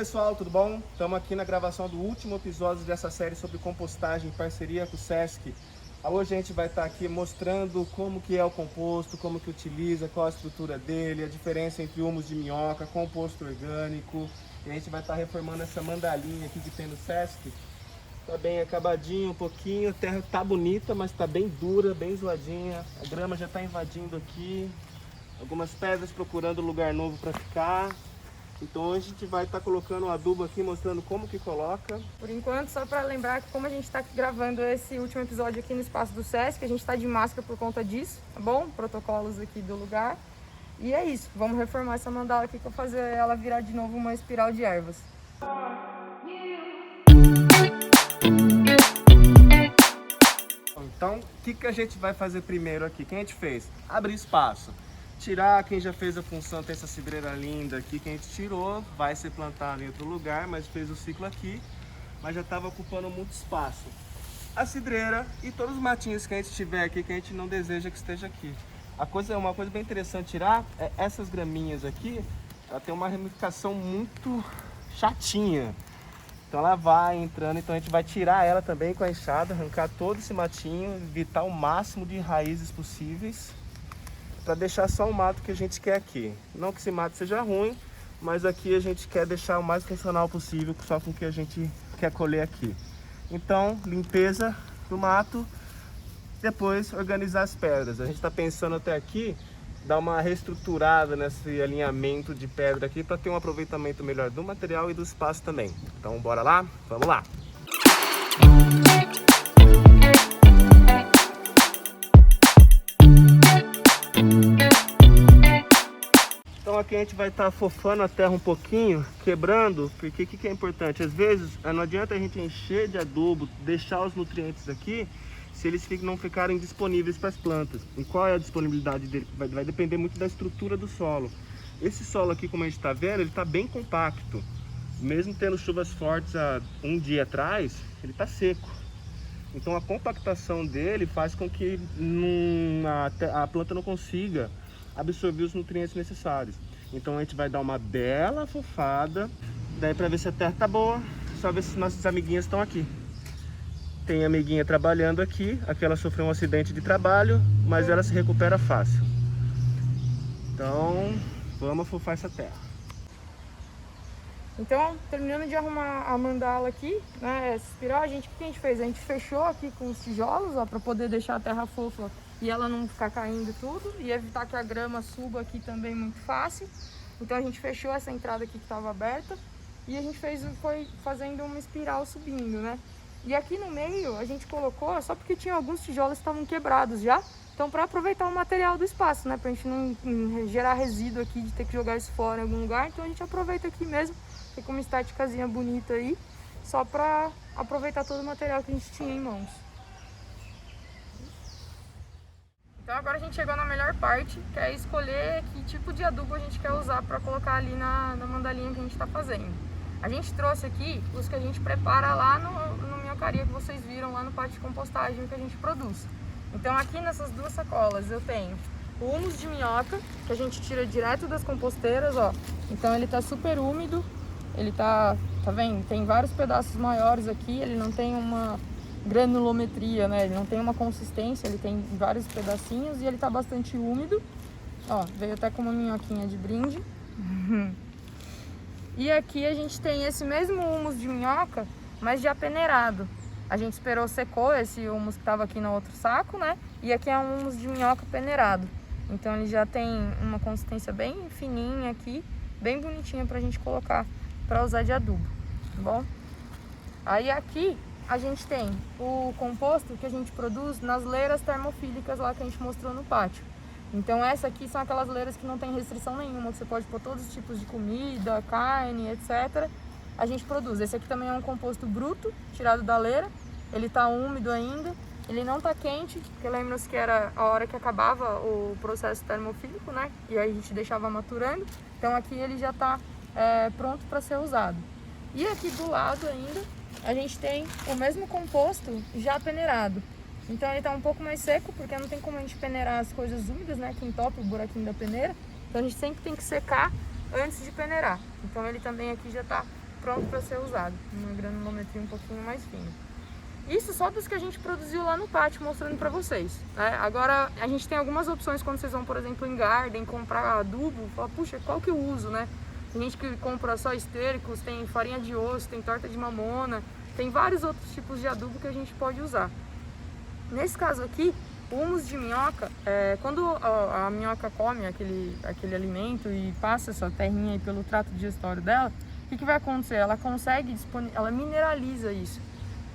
pessoal, tudo bom? Estamos aqui na gravação do último episódio dessa série sobre compostagem em parceria com o Sesc. Hoje a gente vai estar aqui mostrando como que é o composto, como que utiliza, qual a estrutura dele, a diferença entre humus de minhoca, composto orgânico. E a gente vai estar reformando essa mandalinha aqui que tem no Sesc. Tá bem acabadinho um pouquinho, a terra tá bonita, mas tá bem dura, bem zoadinha. A grama já tá invadindo aqui, algumas pedras procurando lugar novo para ficar. Então hoje a gente vai estar colocando o adubo aqui, mostrando como que coloca. Por enquanto, só para lembrar que como a gente está gravando esse último episódio aqui no espaço do Sesc, a gente está de máscara por conta disso, tá bom? Protocolos aqui do lugar. E é isso, vamos reformar essa mandala aqui para fazer ela virar de novo uma espiral de ervas. Então, o que a gente vai fazer primeiro aqui? O que a gente fez? Abrir espaço. Tirar, quem já fez a função, tem essa cidreira linda aqui que a gente tirou, vai ser plantada em outro lugar, mas fez o ciclo aqui, mas já estava ocupando muito espaço. A cidreira e todos os matinhos que a gente tiver aqui, que a gente não deseja que esteja aqui. Uma coisa bem interessante tirar é essas graminhas aqui, ela tem uma ramificação muito chatinha. Então ela vai entrando, então a gente vai tirar ela também com a enxada, arrancar todo esse matinho, evitar o máximo de raízes possíveis, para deixar só o mato que a gente quer aqui. Não que esse mato seja ruim, mas aqui a gente quer deixar o mais funcional possível, só com o que a gente quer colher aqui. Então, limpeza do mato, depois organizar as pedras. A gente está pensando até aqui, dar uma reestruturada nesse alinhamento de pedra aqui, para ter um aproveitamento melhor do material e do espaço também. Então, bora lá? Vamos lá! Então aqui a gente vai estar afofando a terra um pouquinho, quebrando, porque o que é importante? Às vezes não adianta a gente encher de adubo, deixar os nutrientes aqui, se eles não ficarem disponíveis para as plantas. E qual é a disponibilidade dele? Vai depender muito da estrutura do solo. Esse solo aqui, como a gente está vendo, ele está bem compacto. Mesmo tendo chuvas fortes há um dia atrás, ele está seco. Então a compactação dele faz com que a planta não consiga absorver os nutrientes necessários. Então a gente vai dar uma bela afofada, daí para ver se a terra tá boa, só ver se nossas amiguinhas estão aqui. Tem amiguinha trabalhando aqui, aquela sofreu um acidente de trabalho, mas ela se recupera fácil. Então vamos afofar essa terra. Então, terminando de arrumar a mandala aqui, né, essa espiral, o que a gente fez? A gente fechou aqui com os tijolos, para poder deixar a terra fofa e ela não ficar caindo tudo, e evitar que a grama suba aqui também muito fácil. Então a gente fechou essa entrada aqui que estava aberta e a gente foi fazendo uma espiral subindo, né? E aqui no meio a gente colocou, só porque tinha alguns tijolos que estavam quebrados já, então para aproveitar o material do espaço, né? Pra gente não gerar resíduo aqui de ter que jogar isso fora em algum lugar, então a gente aproveita aqui mesmo. Fica uma estáticazinha bonita aí, só para aproveitar todo o material que a gente tinha em mãos. Então agora a gente chegou na melhor parte, que é escolher que tipo de adubo a gente quer usar para colocar ali na mandalinha que a gente está fazendo. A gente trouxe aqui os que a gente prepara lá no minhocaria que vocês viram lá no pátio de compostagem que a gente produz. Então aqui nessas duas sacolas eu tenho o humus de minhoca, que a gente tira direto das composteiras, ó. Então ele tá super úmido. Ele tá vendo? Tem vários pedaços maiores aqui, ele não tem uma granulometria, né? Ele não tem uma consistência, ele tem vários pedacinhos e ele tá bastante úmido. Ó, veio até com uma minhoquinha de brinde. E aqui a gente tem esse mesmo humus de minhoca, mas já peneirado. A gente esperou, secou esse humus que tava aqui no outro saco, né? E aqui é um humus de minhoca peneirado. Então ele já tem uma consistência bem fininha aqui, bem bonitinha pra gente colocar para usar de adubo, tá bom? Aí aqui a gente tem o composto que a gente produz nas leiras termofílicas lá que a gente mostrou no pátio. Então essa aqui são aquelas leiras que não tem restrição nenhuma, que você pode pôr todos os tipos de comida, carne, etc. A gente produz. Esse aqui também é um composto bruto, tirado da leira. Ele tá úmido ainda, ele não tá quente, porque lembra-se que era a hora que acabava o processo termofílico, né? E aí a gente deixava maturando. Então aqui ele já tá pronto para ser usado. E aqui do lado ainda a gente tem o mesmo composto já peneirado. Então ele está um pouco mais seco, porque não tem como a gente peneirar as coisas úmidas, né, que entope o buraquinho da peneira. Então a gente sempre tem que secar antes de peneirar. Então ele também aqui já está pronto para ser usado, uma granulometria um pouquinho mais fina. Isso só dos que a gente produziu lá no pátio, mostrando para vocês, né? Agora, a gente tem algumas opções quando vocês vão, por exemplo, em garden, comprar adubo, fala, puxa, qual que eu uso, né? Tem gente que compra só estéricos, tem farinha de osso, tem torta de mamona, tem vários outros tipos de adubo que a gente pode usar. Nesse caso aqui, o humus de minhoca, quando a minhoca come aquele alimento e passa essa terrinha aí pelo trato digestório dela, o que vai acontecer? Ela consegue, ela mineraliza isso.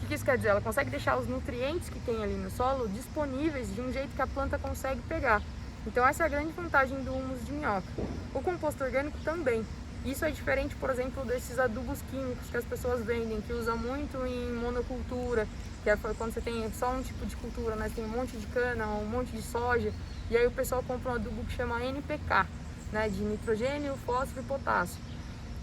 O que isso quer dizer? Ela consegue deixar os nutrientes que tem ali no solo disponíveis de um jeito que a planta consegue pegar. Então essa é a grande vantagem do humus de minhoca. O composto orgânico também. Isso é diferente, por exemplo, desses adubos químicos que as pessoas vendem, que usam muito em monocultura, que é quando você tem só um tipo de cultura, né? Tem um monte de cana, um monte de soja, e aí o pessoal compra um adubo que chama NPK, né? De nitrogênio, fósforo e potássio.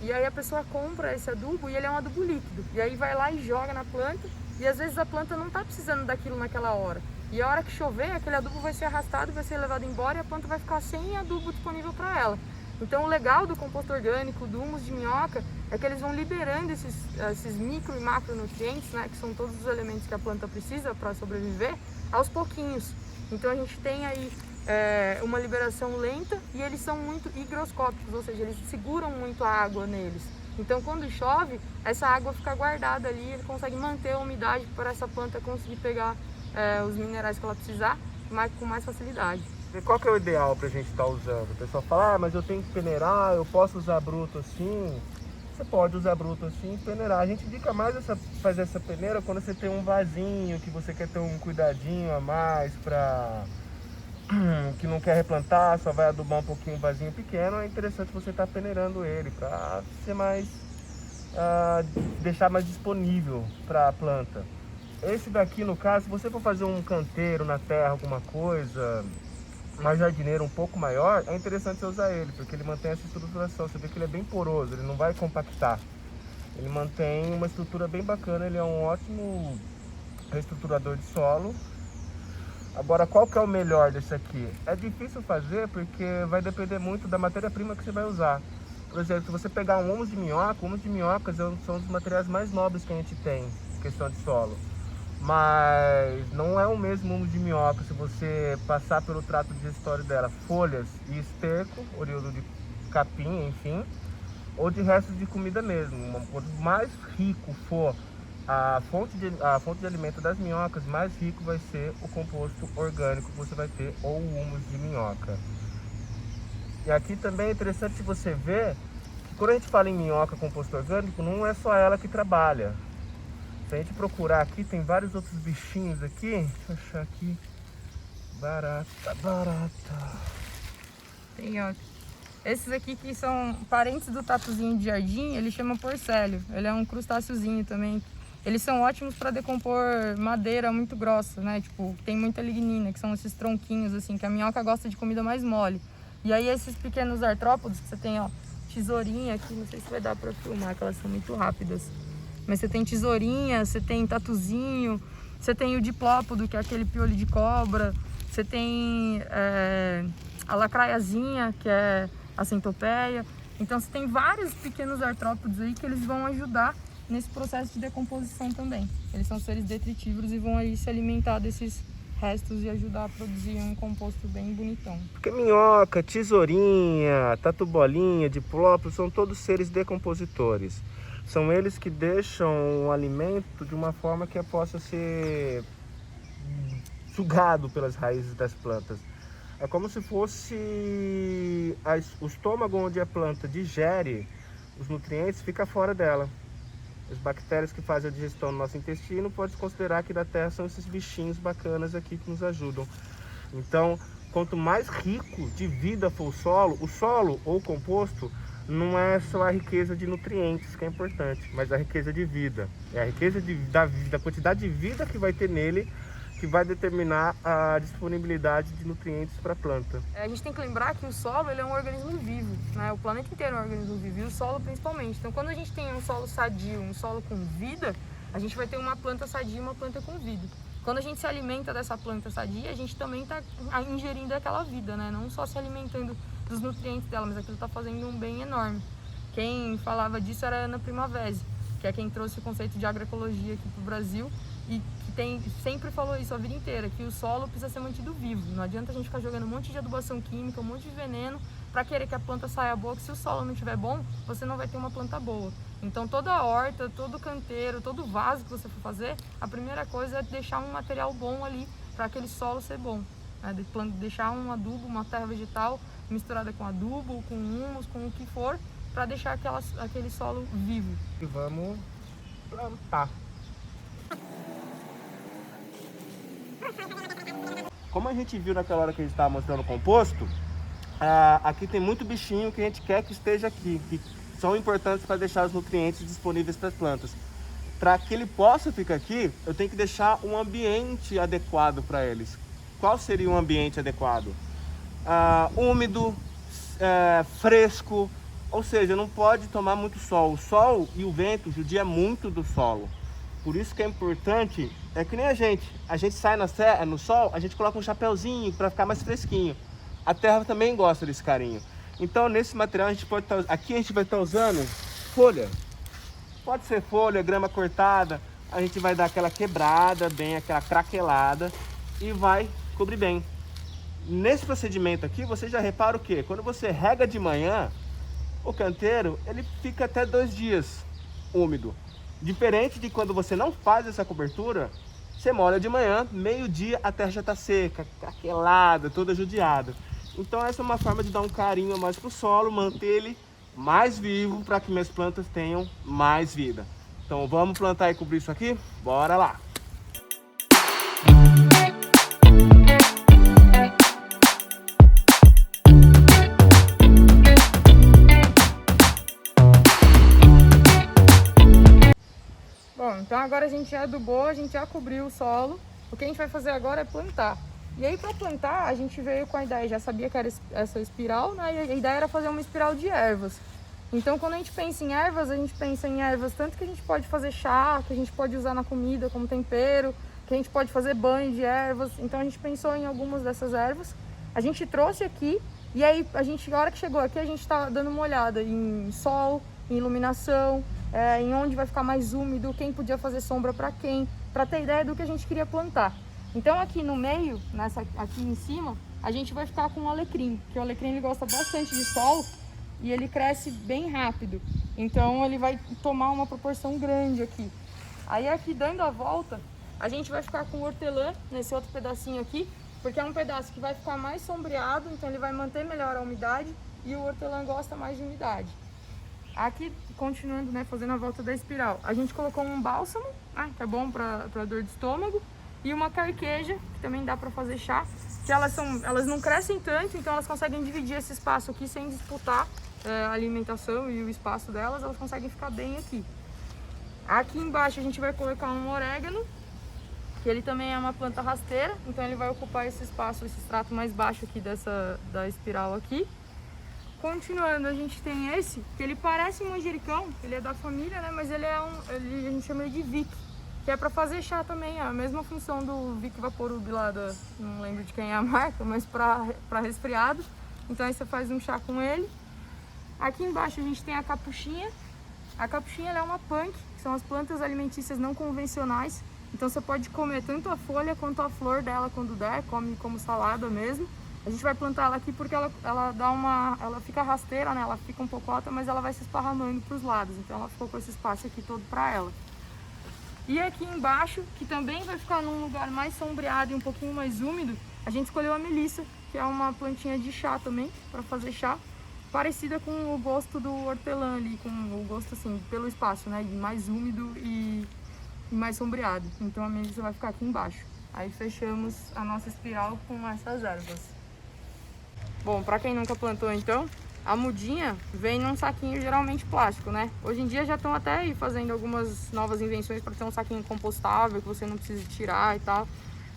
E aí a pessoa compra esse adubo e ele é um adubo líquido. E aí vai lá e joga na planta, e às vezes a planta não está precisando daquilo naquela hora. E a hora que chover, aquele adubo vai ser arrastado, vai ser levado embora e a planta vai ficar sem adubo disponível para ela. Então o legal do composto orgânico, do humus de minhoca, é que eles vão liberando esses micro e macronutrientes, né, que são todos os elementos que a planta precisa para sobreviver, aos pouquinhos. Então a gente tem aí uma liberação lenta e eles são muito higroscópicos, ou seja, eles seguram muito a água neles. Então quando chove, essa água fica guardada ali, ele consegue manter a umidade para essa planta conseguir pegar os minerais que ela precisar com mais facilidade. Qual que é o ideal para a gente estar usando? O pessoal fala, mas eu tenho que peneirar, eu posso usar bruto assim? Você pode usar bruto assim e peneirar. A gente indica mais fazer essa peneira quando você tem um vasinho, que você quer ter um cuidadinho a mais para que não quer replantar, só vai adubar um pouquinho um vasinho pequeno. É interessante você estar peneirando ele para ser mais, deixar mais disponível para a planta. Esse daqui, no caso, se você for fazer um canteiro na terra, alguma coisa, uma jardineira um pouco maior, é interessante você usar ele, porque ele mantém essa estruturação. Você vê que ele é bem poroso, ele não vai compactar. Ele mantém uma estrutura bem bacana, ele é um ótimo reestruturador de solo. Agora, qual que é o melhor desse aqui? É difícil fazer porque vai depender muito da matéria-prima que você vai usar. Por exemplo, se você pegar um humus de minhocas são os materiais mais nobres que a gente tem em questão de solo. Mas não é o mesmo humus de minhoca se você passar pelo trato digestório dela, folhas e esterco, oriundo de capim, enfim, ou de restos de comida mesmo. Quanto mais rico for a fonte de alimento das minhocas, mais rico vai ser o composto orgânico que você vai ter, ou o humus de minhoca. E aqui também é interessante você ver que quando a gente fala em minhoca composto orgânico, não é só ela que trabalha. Se a gente procurar aqui, tem vários outros bichinhos aqui. Deixa eu achar aqui. Barata. Tem, ó. Esses aqui que são parentes do tatuzinho de jardim, ele chama porcélio. Ele é um crustáceozinho também. Eles são ótimos para decompor madeira muito grossa, né? Tipo, tem muita lignina, que são esses tronquinhos, assim, que a minhoca gosta de comida mais mole. E aí esses pequenos artrópodes que você tem, ó, tesourinha aqui, não sei se vai dar para filmar, que elas são muito rápidas. Mas você tem tesourinha, você tem tatuzinho, você tem o diplópodo, que é aquele piolho de cobra, você tem a lacraiazinha, que é a centopeia. Então você tem vários pequenos artrópodes aí que eles vão ajudar nesse processo de decomposição também. Eles são seres detritívoros e vão aí se alimentar desses restos e ajudar a produzir um composto bem bonitão. Porque minhoca, tesourinha, tatu-bolinha, diplópodo são todos seres decompositores. São eles que deixam o alimento de uma forma que possa ser sugado pelas raízes das plantas. É como se fosse o estômago onde a planta digere os nutrientes, fica fora dela. As bactérias que fazem a digestão no nosso intestino, pode considerar que da terra são esses bichinhos bacanas aqui que nos ajudam. Então, quanto mais rico de vida for o solo ou o composto, não é só a riqueza de nutrientes que é importante, mas a riqueza de vida. É a riqueza da quantidade de vida que vai ter nele que vai determinar a disponibilidade de nutrientes para a planta. A gente tem que lembrar que o solo ele é um organismo vivo, né? O planeta inteiro é um organismo vivo e o solo principalmente. Então, quando a gente tem um solo sadio, um solo com vida, a gente vai ter uma planta sadia e uma planta com vida. Quando a gente se alimenta dessa planta sadia, a gente também está ingerindo aquela vida, né? Não só se alimentando dos nutrientes dela, mas aquilo está fazendo um bem enorme. Quem falava disso era a Ana Primavera, que é quem trouxe o conceito de agroecologia aqui para o Brasil e que sempre falou isso a vida inteira, que o solo precisa ser mantido vivo. Não adianta a gente ficar jogando um monte de adubação química, um monte de veneno para querer que a planta saia boa, que se o solo não estiver bom, você não vai ter uma planta boa. Então toda a horta, todo canteiro, todo vaso que você for fazer, a primeira coisa é deixar um material bom ali para aquele solo ser bom. Deixar um adubo, uma terra vegetal misturada com adubo, com humus, com o que for, para deixar aquele solo vivo. E vamos plantar. Como a gente viu naquela hora que a gente estava mostrando o composto, aqui tem muito bichinho que a gente quer que esteja aqui, que são importantes para deixar os nutrientes disponíveis para as plantas. Para que ele possa ficar aqui, eu tenho que deixar um ambiente adequado para eles. Qual seria um ambiente adequado? Úmido, fresco, ou seja, não pode tomar muito sol. O sol e o vento judia muito do solo. Por isso que é importante, é que nem a gente sai no sol, a gente coloca um chapéuzinho para ficar mais fresquinho. A terra também gosta desse carinho. Então nesse material a gente pode estar, aqui a gente vai estar usando folha. Pode ser folha, grama cortada, a gente vai dar aquela quebrada, bem aquela craquelada e vai cobrir bem. Nesse procedimento aqui, você já repara o quê? Quando você rega de manhã, o canteiro, ele fica até 2 dias úmido. Diferente de quando você não faz essa cobertura, você molha de manhã, meio-dia a terra já está seca, craquelada, toda judiada. Então essa é uma forma de dar um carinho a mais para o solo, manter ele mais vivo para que minhas plantas tenham mais vida. Então vamos plantar e cobrir isso aqui? Bora lá! Bom, então agora a gente já adubou, a gente já cobriu o solo. O que a gente vai fazer agora é plantar. E aí para plantar, a gente veio com a ideia, já sabia que era essa espiral, né? E a ideia era fazer uma espiral de ervas. Então quando a gente pensa em ervas, a gente pensa em ervas tanto que a gente pode fazer chá, que a gente pode usar na comida como tempero, que a gente pode fazer banho de ervas. Então a gente pensou em algumas dessas ervas. A gente trouxe aqui e aí a hora que chegou aqui, a gente está dando uma olhada em sol, em iluminação, em onde vai ficar mais úmido, quem podia fazer sombra para quem, para ter ideia do que a gente queria plantar. Então aqui no meio, aqui em cima, a gente vai ficar com o alecrim, que o alecrim ele gosta bastante de sol e ele cresce bem rápido. Então ele vai tomar uma proporção grande aqui. Aí aqui dando a volta, a gente vai ficar com o hortelã nesse outro pedacinho aqui, porque é um pedaço que vai ficar mais sombreado, então ele vai manter melhor a umidade e o hortelã gosta mais de umidade. Aqui, continuando, né, fazendo a volta da espiral, a gente colocou um bálsamo, que é bom para dor de estômago, e uma carqueja, que também dá para fazer chá, que elas não crescem tanto, então elas conseguem dividir esse espaço aqui sem disputar a alimentação e o espaço delas, elas conseguem ficar bem aqui. Aqui embaixo a gente vai colocar um orégano, que ele também é uma planta rasteira, então ele vai ocupar esse espaço, esse extrato mais baixo aqui da espiral aqui. Continuando, a gente tem esse, que ele parece um manjericão, ele é da família, né? Mas ele a gente chama ele de Vick, que é para fazer chá também, a mesma função do Vick Vaporub lá, não lembro de quem é a marca, mas para resfriado. Então aí você faz um chá com ele. Aqui embaixo a gente tem a capuchinha. A capuchinha ela é uma punk, que são as plantas alimentícias não convencionais. Então você pode comer tanto a folha quanto a flor dela quando der, come como salada mesmo. A gente vai plantar ela aqui porque ela fica rasteira, né? Ela fica um pouco alta, mas ela vai se esparramando para os lados. Então ela ficou com esse espaço aqui todo para ela. E aqui embaixo, que também vai ficar num lugar mais sombreado e um pouquinho mais úmido, a gente escolheu a melissa, que é uma plantinha de chá também, para fazer chá, parecida com o gosto do hortelã ali, com o gosto assim, pelo espaço, né? Mais úmido e mais sombreado. Então a melissa vai ficar aqui embaixo. Aí fechamos a nossa espiral com essas ervas. Bom, para quem nunca plantou então, a mudinha vem num saquinho geralmente plástico, né? Hoje em dia já estão até aí fazendo algumas novas invenções para ter um saquinho compostável, que você não precisa tirar e tal.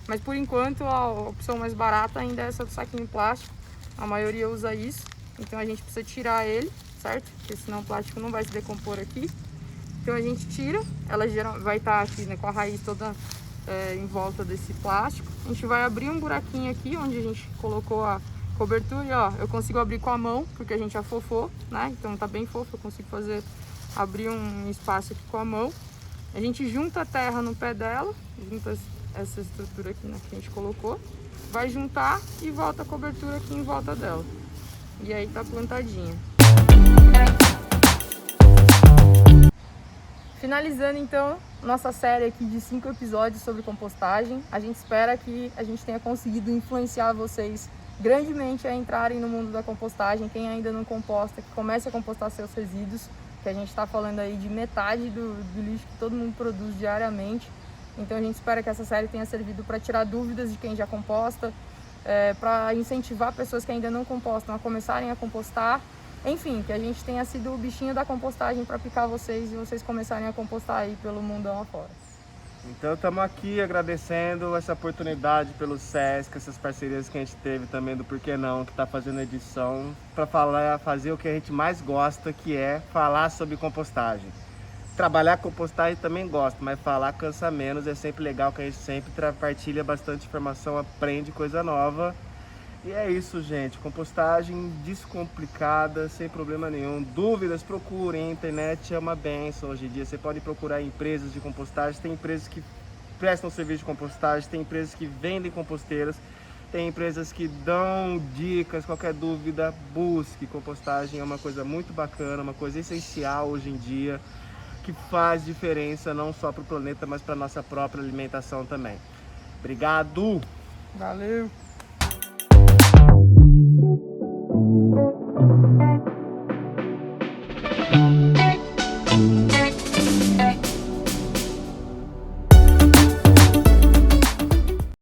Mas por enquanto a opção mais barata ainda é essa do saquinho plástico. A maioria usa isso, então a gente precisa tirar ele, certo? Porque senão o plástico não vai se decompor aqui. Então a gente tira, ela vai estar aqui, né, com a raiz toda em volta desse plástico. A gente vai abrir um buraquinho aqui onde a gente colocou a cobertura e ó, eu consigo abrir com a mão, porque a gente afofou, né? Então tá bem fofo, eu consigo abrir um espaço aqui com a mão. A gente junta a terra no pé dela, junta essa estrutura aqui, né, que a gente colocou, vai juntar e volta a cobertura aqui em volta dela. E aí tá plantadinha. Finalizando então nossa série aqui de 5 episódios sobre compostagem, a gente espera que a gente tenha conseguido influenciar vocês grandemente a entrarem no mundo da compostagem. Quem ainda não composta, que comece a compostar seus resíduos, que a gente está falando aí de metade do lixo que todo mundo produz diariamente. Então a gente espera que essa série tenha servido para tirar dúvidas de quem já composta, para incentivar pessoas que ainda não compostam a começarem a compostar. Enfim, que a gente tenha sido o bichinho da compostagem para picar vocês e vocês começarem a compostar aí pelo mundão afora. Então estamos aqui agradecendo essa oportunidade pelo SESC, essas parcerias que a gente teve também do Porquê Não, que está fazendo a edição, para fazer o que a gente mais gosta, que é falar sobre compostagem. Trabalhar compostagem também gosto, mas falar cansa menos, é sempre legal que a gente sempre partilha bastante informação, aprende coisa nova. E é isso, gente. Compostagem descomplicada, sem problema nenhum. Dúvidas, procurem. A internet é uma benção hoje em dia. Você pode procurar empresas de compostagem. Tem empresas que prestam serviço de compostagem, tem empresas que vendem composteiras, tem empresas que dão dicas. Qualquer dúvida, busque. Compostagem é uma coisa muito bacana, uma coisa essencial hoje em dia, que faz diferença não só para o planeta, mas para a nossa própria alimentação também. Obrigado! Valeu!